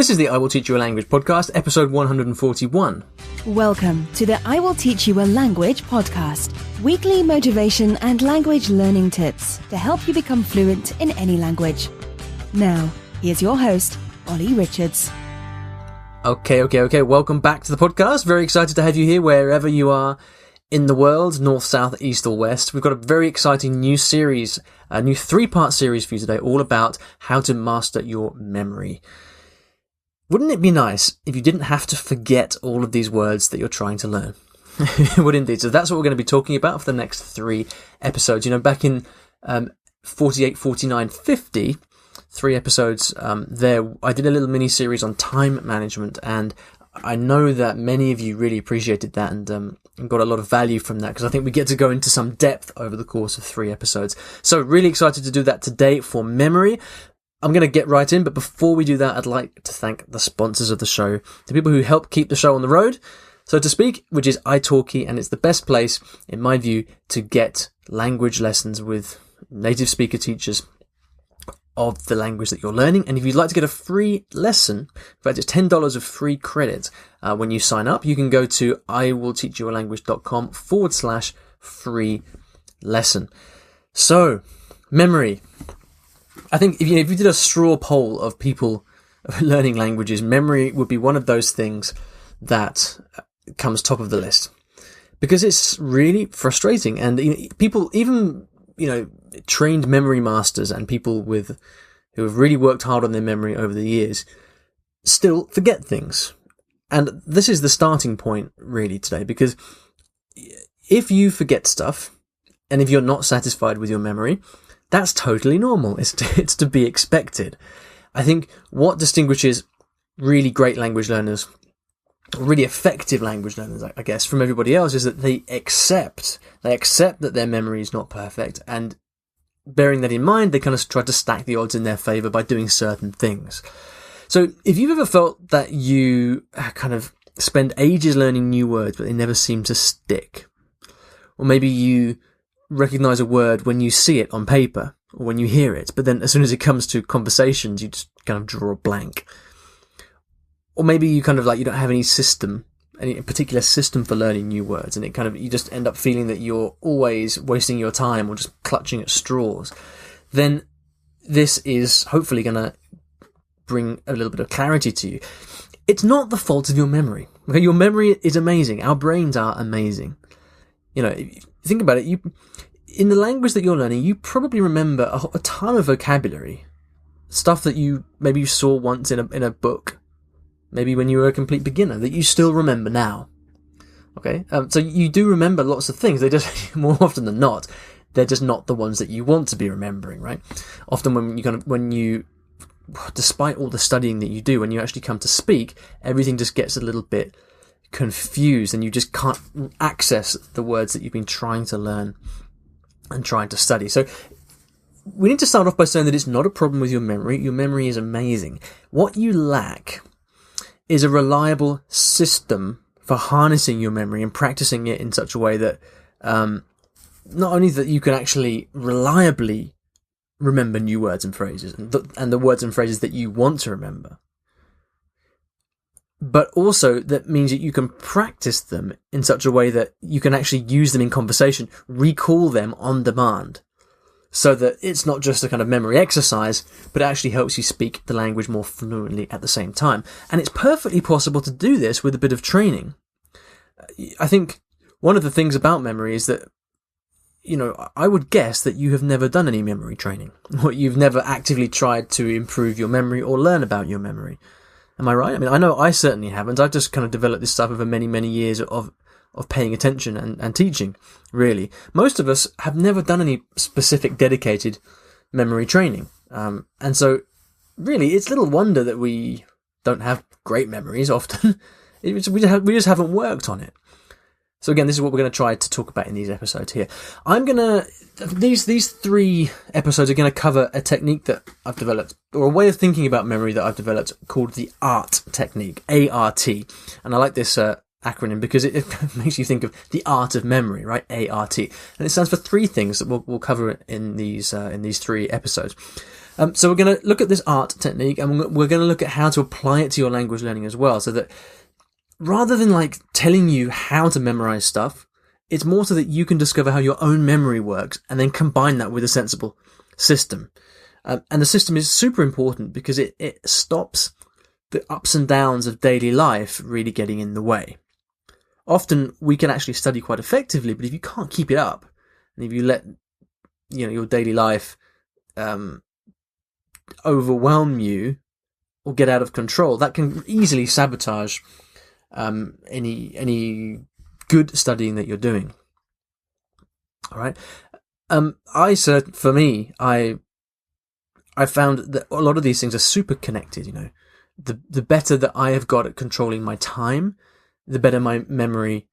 This is the I Will Teach You a Language podcast, episode 141. Welcome to the I Will Teach You a Language podcast. Weekly motivation and language learning tips to help you become fluent in any language. Now, here's your host, Olly Richards. Okay. Welcome back to the podcast. Very excited to have you here wherever you are in the world, north, south, east or west. We've got a very exciting new series, a new 3-part series for you today, all about how to master your memory. Wouldn't it be nice if you didn't have to forget all of these words that you're trying to learn? It would indeed. So that's what we're going to be talking about for the next 3 episodes. You know, back in 48, 49, 50, 3 episodes there, I did a little mini-series on time management, and I know that many of you really appreciated that and got a lot of value from that, because I think we get to go into some depth over the course of 3 episodes. So really excited to do that today for memory. I'm going to get right in, but before we do that, I'd like to thank the sponsors of the show, the people who help keep the show on the road, so to speak, which is italki, and it's the best place, in my view, to get language lessons with native speaker teachers of the language that you're learning. And if you'd like to get a free lesson, in fact, it's $10 of free credit when you sign up, you can go to iwillteachyoualanguage.com/free lesson. So, memory. I think if you did a straw poll of people learning languages, memory would be one of those things that comes top of the list, because it's really frustrating. And people, even trained memory masters and people who have really worked hard on their memory over the years, still forget things. And this is the starting point really today, because if you forget stuff and if you're not satisfied with your memory, that's totally normal. It's to be expected. I think what distinguishes really great language learners, really effective language learners, I guess, from everybody else, is that they accept that their memory is not perfect, and bearing that in mind, they kind of try to stack the odds in their favor by doing certain things. So if you've ever felt that you kind of spend ages learning new words, but they never seem to stick, or maybe you recognize a word when you see it on paper or when you hear it, but then as soon as it comes to conversations, you just kind of draw a blank. Or maybe you kind of you don't have any particular system for learning new words, and you just end up feeling that you're always wasting your time or just clutching at straws. Then this is hopefully going to bring a little bit of clarity to you. It's not the fault of your memory. Okay? Your memory is amazing. Our brains are amazing. Think about it. In the language that you're learning, you probably remember a ton of vocabulary, stuff that you saw once in a book, maybe when you were a complete beginner, that you still remember now. Okay, so you do remember lots of things. They just, more often than not, they're just not the ones that you want to be remembering, right? Often when you, despite all the studying that you do, when you actually come to speak, everything just gets a little bit confused, and you just can't access the words that you've been trying to learn and trying to study. So we need to start off by saying that it's not a problem with your memory. Your memory is amazing. What you lack is a reliable system for harnessing your memory and practicing it in such a way that not only that you can actually reliably remember new words and phrases, and the words and phrases that you want to remember, but also that means that you can practice them in such a way that you can actually use them in conversation, recall them on demand, so that it's not just a kind of memory exercise, but it actually helps you speak the language more fluently at the same time. And it's perfectly possible to do this with a bit of training. I think one of the things about memory is that, I would guess that you have never done any memory training, or you've never actively tried to improve your memory or learn about your memory. Am I right? I mean, I know I certainly haven't. I've just kind of developed this stuff over many, many years of paying attention and teaching, really. Most of us have never done any specific dedicated memory training. And so, really, it's little wonder that we don't have great memories often. We just haven't worked on it. So again, this is what we're going to try to talk about in these episodes here. These 3 episodes are going to cover a technique that I've developed, or a way of thinking about memory that I've developed, called the ART technique, A-R-T. And I like this acronym because it makes you think of the art of memory, right? A-R-T. And it stands for 3 things that we'll cover in these 3 episodes. So we're going to look at this art technique, and we're going to look at how to apply it to your language learning as well, so that rather than like telling you how to memorize stuff, it's more so that you can discover how your own memory works and then combine that with a sensible system. And the system is super important because it stops the ups and downs of daily life really getting in the way. Often we can actually study quite effectively, but if you can't keep it up, and if you let your daily life overwhelm you or get out of control, that can easily sabotage any good studying that you're doing. All right. For me, I found that a lot of these things are super connected. The better that I have got at controlling my time, the better my memory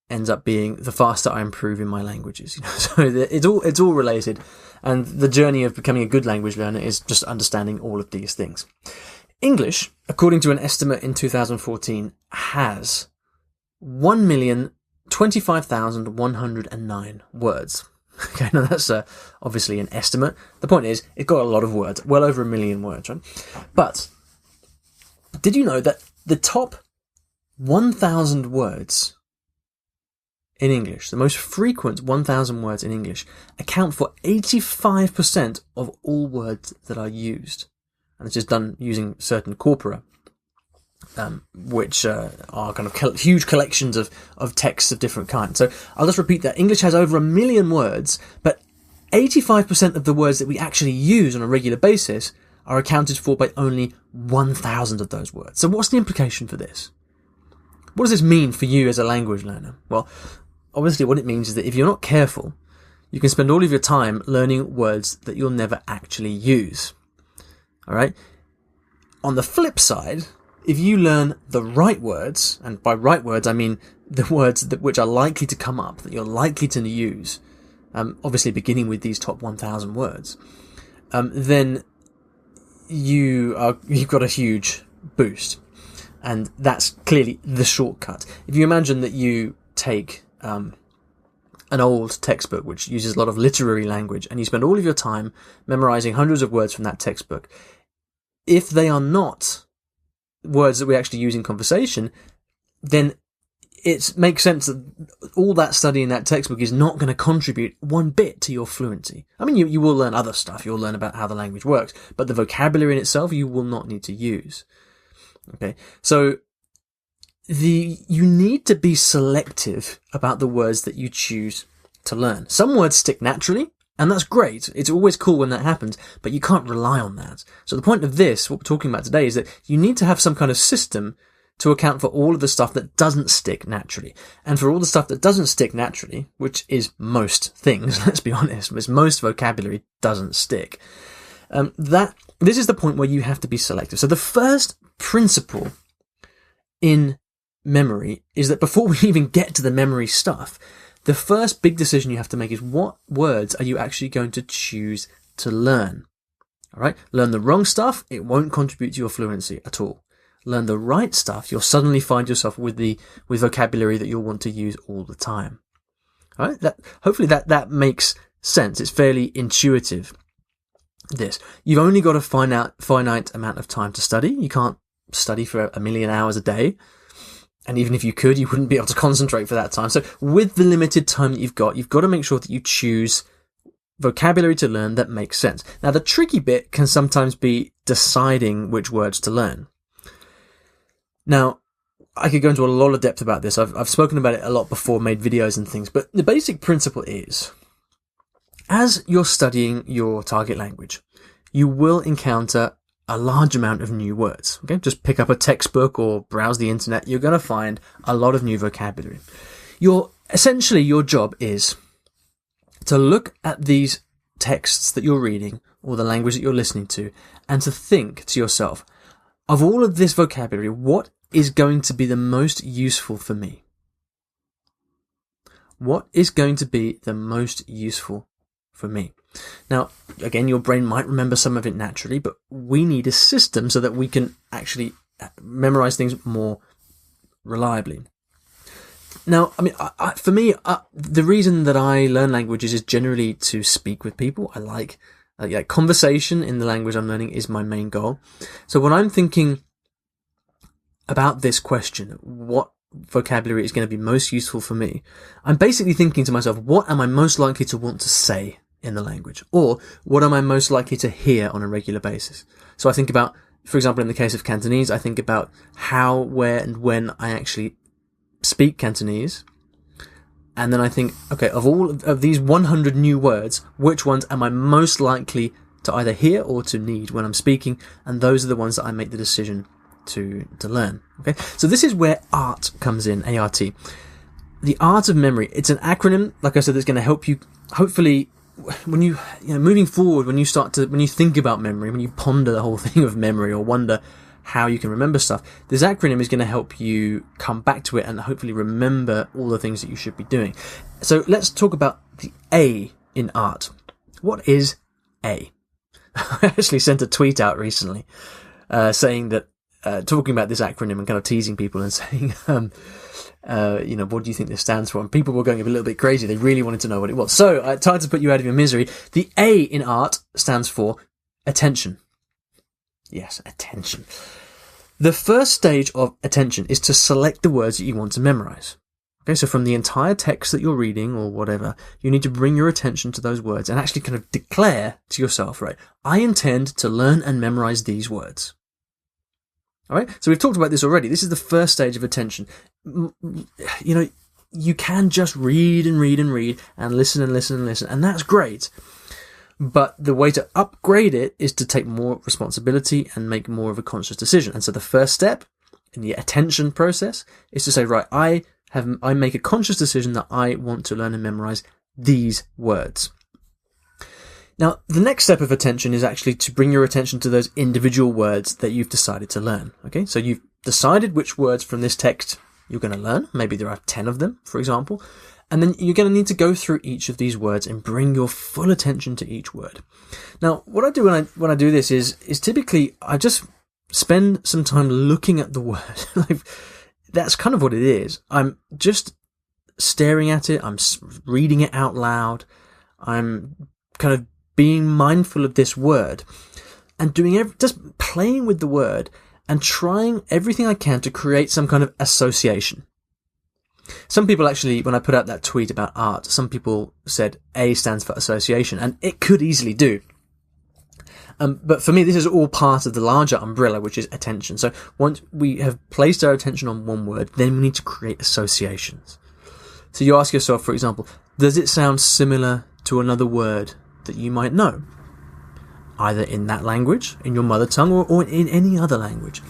ends up being, the faster I improve in my languages. So it's all related, and the journey of becoming a good language learner is just understanding all of these things. English, according to an estimate in 2014, has 1,025,109 words. Okay, now that's obviously an estimate. The point is, it's got a lot of words, well over 1 million words, right? But did you know that the top 1,000 words in English, the most frequent 1,000 words in English, account for 85% of all words that are used? And it's just done using certain corpora, which are kind of huge collections of texts of different kinds. So I'll just repeat that. English has over 1 million words, but 85% of the words that we actually use on a regular basis are accounted for by only 1,000 of those words. So what's the implication for this? What does this mean for you as a language learner? Well, obviously what it means is that if you're not careful, you can spend all of your time learning words that you'll never actually use. All right? On the flip side, if you learn the right words, and by right words I mean the words which are likely to come up, that you're likely to use, obviously beginning with these top 1,000 words, then you've got a huge boost. And that's clearly the shortcut. If you imagine that you take an old textbook which uses a lot of literary language, and you spend all of your time memorizing hundreds of words from that textbook, if they are not words that we actually use in conversation, then it makes sense that all that study in that textbook is not going to contribute one bit to your fluency. I mean, you will learn other stuff. You'll learn about how the language works, but the vocabulary in itself you will not need to use. Okay, so you need to be selective about the words that you choose to learn. Some words stick naturally, and that's great. It's always cool when that happens, but you can't rely on that. So the point of this, what we're talking about today, is that you need to have some kind of system to account for all of the stuff that doesn't stick naturally. And for all the stuff that doesn't stick naturally, which is most things, let's be honest, most vocabulary doesn't stick. This is the point where you have to be selective. So the first principle in memory is that before we even get to the memory stuff, the first big decision you have to make is, what words are you actually going to choose to learn? All right? Learn the wrong stuff, it won't contribute to your fluency at all. Learn the right stuff, you'll suddenly find yourself with vocabulary that you'll want to use all the time. All right? Hopefully that makes sense. It's fairly intuitive. You've only got a finite amount of time to study. You can't study for 1 million hours a day. And even if you could, you wouldn't be able to concentrate for that time. So with the limited time that you've got to make sure that you choose vocabulary to learn that makes sense. Now, the tricky bit can sometimes be deciding which words to learn. Now, I could go into a lot of depth about this. I've spoken about it a lot before, made videos and things, but the basic principle is, as you're studying your target language, you will encounter a large amount of new words. Okay, just pick up a textbook or browse the internet. You're going to find a lot of new vocabulary. Essentially, your job is to look at these texts that you're reading or the language that you're listening to, and to think to yourself, of all of this vocabulary, what is going to be the most useful for me? What is going to be the most useful for me? Now, again, your brain might remember some of it naturally, but we need a system so that we can actually memorize things more reliably. Now, I mean, for me, the reason that I learn languages is generally to speak with people. I like Conversation in the language I'm learning is my main goal. So when I'm thinking about this question, what vocabulary is going to be most useful for me, I'm basically thinking to myself, what am I most likely to want to say in the language? Or what am I most likely to hear on a regular basis? So I think about, for example, in the case of Cantonese, I think about how, where, and when I actually speak Cantonese. And then I think, okay, of all of these 100 new words, which ones am I most likely to either hear or to need when I'm speaking? And those are the ones that I make the decision to learn. Okay, so this is where ART comes in, A-R-T. The art of memory. It's an acronym, like I said, that's going to help you, hopefully, when you know, moving forward, when you think about memory, when you ponder the whole thing of memory or wonder how you can remember stuff, this acronym is going to help you come back to it and hopefully remember all the things that you should be doing. So let's talk about the A in ART. What is A? I actually sent a tweet out recently saying that, talking about this acronym and kind of teasing people and saying, what do you think this stands for? And people were going a little bit crazy. They really wanted to know what it was. So, time to put you out of your misery. The A in ART stands for attention. Yes, attention. The first stage of attention is to select the words that you want to memorize. Okay, so from the entire text that you're reading or whatever, you need to bring your attention to those words and actually kind of declare to yourself, right, I intend to learn and memorize these words. All right, so we've talked about this already. This is the first stage of attention. You know, you can just read and read and read and listen and listen and listen, and that's great. But the way to upgrade it is to take more responsibility and make more of a conscious decision. And so the first step in the attention process is to say, right, I make a conscious decision that I want to learn and memorize these words. Now, the next step of attention is actually to bring your attention to those individual words that you've decided to learn. Okay, so you've decided which words from this text you're going to learn. Maybe there are 10 of them, for example. And then you're going to need to go through each of these words and bring your full attention to each word. Now, what I do when I do this is typically I just spend some time looking at the word. Like, that's kind of what it is. I'm just staring at it. I'm reading it out loud. I'm kind of being mindful of this word and just playing with the word and trying everything I can to create some kind of association. Some people actually, when I put out that tweet about ART, some people said A stands for association, and it could easily do. But for me, this is all part of the larger umbrella, which is attention. So once we have placed our attention on one word, then we need to create associations. So you ask yourself, for example, does it sound similar to another word that you might know? Either in that language, in your mother tongue, or in any other language.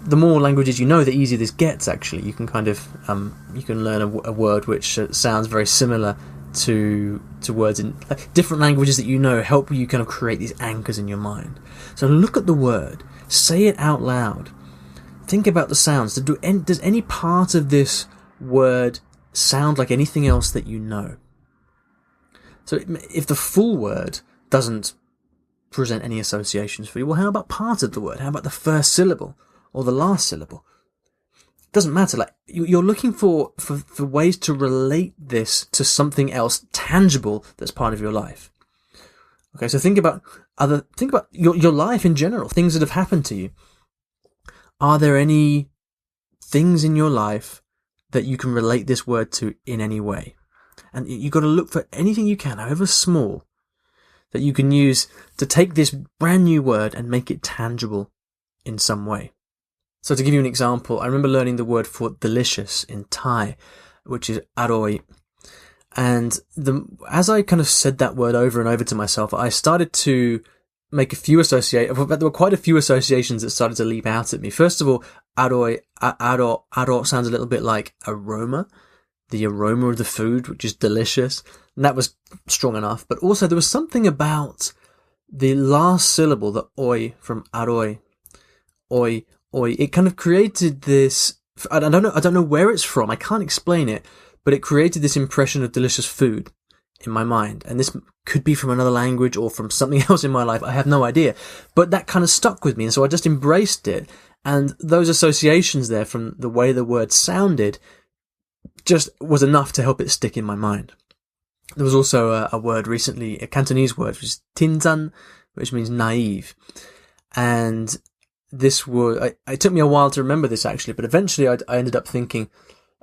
The more languages you know, the easier this gets, actually. You can kind of, you can learn a word which sounds very similar to words in different languages that you know, help you kind of create these anchors in your mind. So look at the word, say it out loud, think about the sounds. Does any part of this word sound like anything else that you know? So if the full word doesn't present any associations for you, well, how about part of the word? How about the first syllable? Or the last syllable? It doesn't matter. Like, you're looking for ways to relate this to something else tangible that's part of your life. Okay, so think about your life in general, things that have happened to you. Are there any things in your life that you can relate this word to in any way? And you've got to look for anything you can, however small, that you can use to take this brand new word and make it tangible in some way. So to give you an example, I remember learning the word for delicious in Thai, which is aroi. And as I kind of said that word over and over to myself, I started to make there were quite a few associations that started to leap out at me. First of all, aroi sounds a little bit like aroma, the aroma of the food, which is delicious. And that was strong enough. But also there was something about the last syllable, the oi from aroi, oi. It kind of created this, I don't know where it's from, I can't explain it, but it created this impression of delicious food in my mind. And this could be from another language or from something else in my life, I have no idea. But that kind of stuck with me, and so I just embraced it. And those associations there from the way the word sounded just was enough to help it stick in my mind. There was also a word recently, a Cantonese word, which is tinzan, which means naive. And this word, it took me a while to remember this actually, but eventually I ended up thinking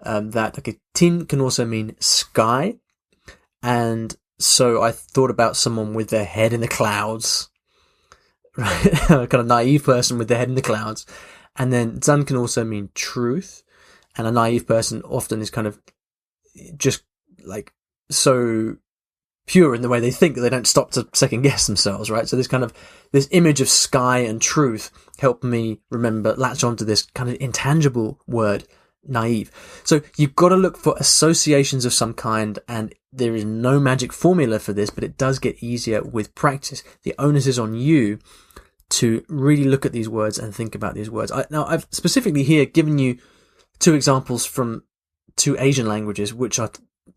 that tin can also mean sky. And so I thought about someone with their head in the clouds, right? A kind of naive person with their head in the clouds. And then zan can also mean truth. And a naive person often is kind of just like so pure in the way they think that they don't stop to second guess themselves, right? So this image of sky and truth helped me latch onto this kind of intangible word, naive. So you've got to look for associations of some kind, and there is no magic formula for this, but it does get easier with practice. The onus is on you to really look at these words and think about these words. Now, I've specifically here given you 2 examples from 2 Asian languages, which are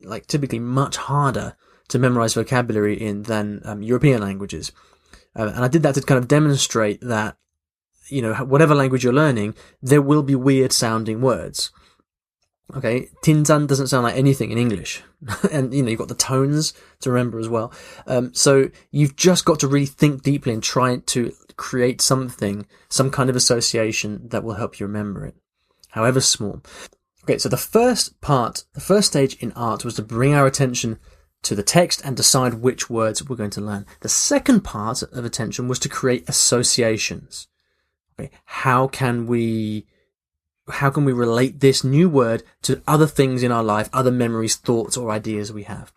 like typically much harder to memorize vocabulary in than European languages. And I did that to kind of demonstrate that, whatever language you're learning, there will be weird sounding words. Okay, tinzan doesn't sound like anything in English. And, you've got the tones to remember as well. So you've just got to really think deeply and try to create some kind of association that will help you remember it, however small. Okay, so the first stage in art was to bring our attention to the text and decide which words we're going to learn. The second part of attention was to create associations. Okay, how can we relate this new word to other things in our life, other memories, thoughts, or ideas we have?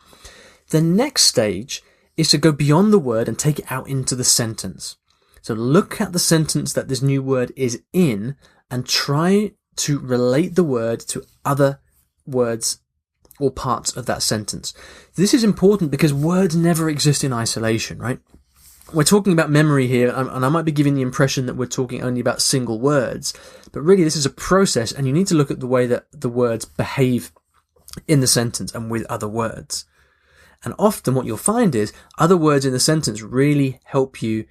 The next stage is to go beyond the word and take it out into the sentence. So look at the sentence that this new word is in and try to relate the word to other words or parts of that sentence. This is important because words never exist in isolation, right? We're talking about memory here, and I might be giving the impression that we're talking only about single words, but really this is a process, and you need to look at the way that the words behave in the sentence and with other words. And often what you'll find is other words in the sentence really help you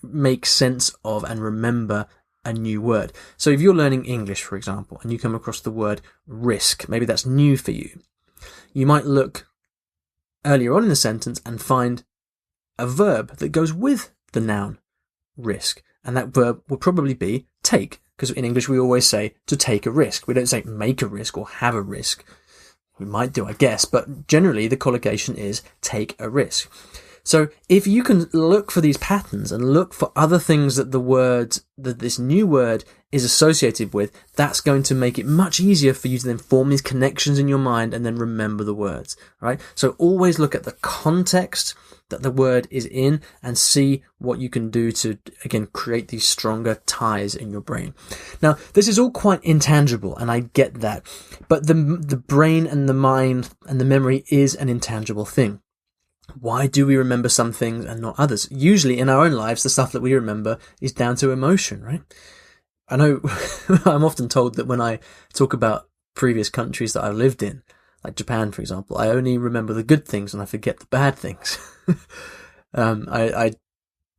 make sense of and remember a new word. So if you're learning English, for example, and you come across the word risk, maybe that's new for you, you might look earlier on in the sentence and find a verb that goes with the noun risk. And that verb will probably be take, because in English we always say to take a risk. We don't say make a risk or have a risk. We might do, I guess, but generally the collocation is take a risk. So if you can look for these patterns and look for other things that this new word is associated with, that's going to make it much easier for you to then form these connections in your mind and then remember the words, right? So always look at the context that the word is in and see what you can do to, again, create these stronger ties in your brain. Now, this is all quite intangible, and I get that, but the brain and the mind and the memory is an intangible thing. Why do we remember some things and not others? Usually in our own lives, the stuff that we remember is down to emotion, right? I know I'm often told that when I talk about previous countries that I've lived in, like Japan, for example, I only remember the good things and I forget the bad things. I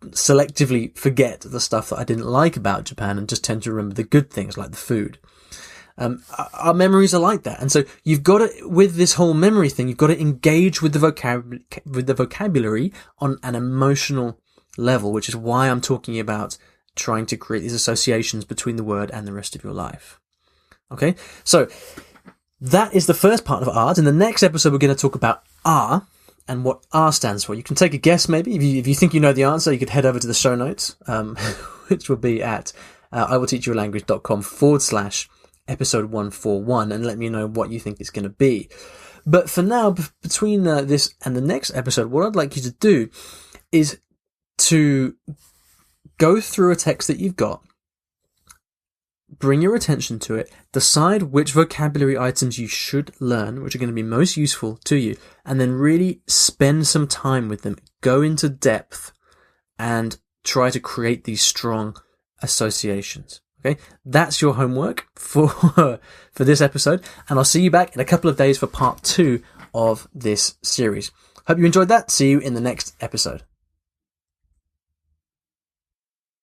selectively forget the stuff that I didn't like about Japan and just tend to remember the good things like the food. Our memories are like that. And so you've got to, with this whole memory thing, you've got to engage with the vocabulary on an emotional level, which is why I'm talking about trying to create these associations between the word and the rest of your life. Okay. So that is the first part of art. In the next episode, we're going to talk about R and what R stands for. You can take a guess, maybe. If you think you know the answer, you could head over to the show notes, which will be at IWTYALlanguage.com/episode 141, and let me know what you think it's going to be. But for now, between this and the next episode, what I'd like you to do is to go through a text that you've got, bring your attention to it, decide which vocabulary items you should learn, which are going to be most useful to you, and then really spend some time with them. Go into depth and try to create these strong associations. Okay, that's your homework for this episode, and I'll see you back in a couple of days for part 2 of this series. Hope you enjoyed that. See you in the next episode.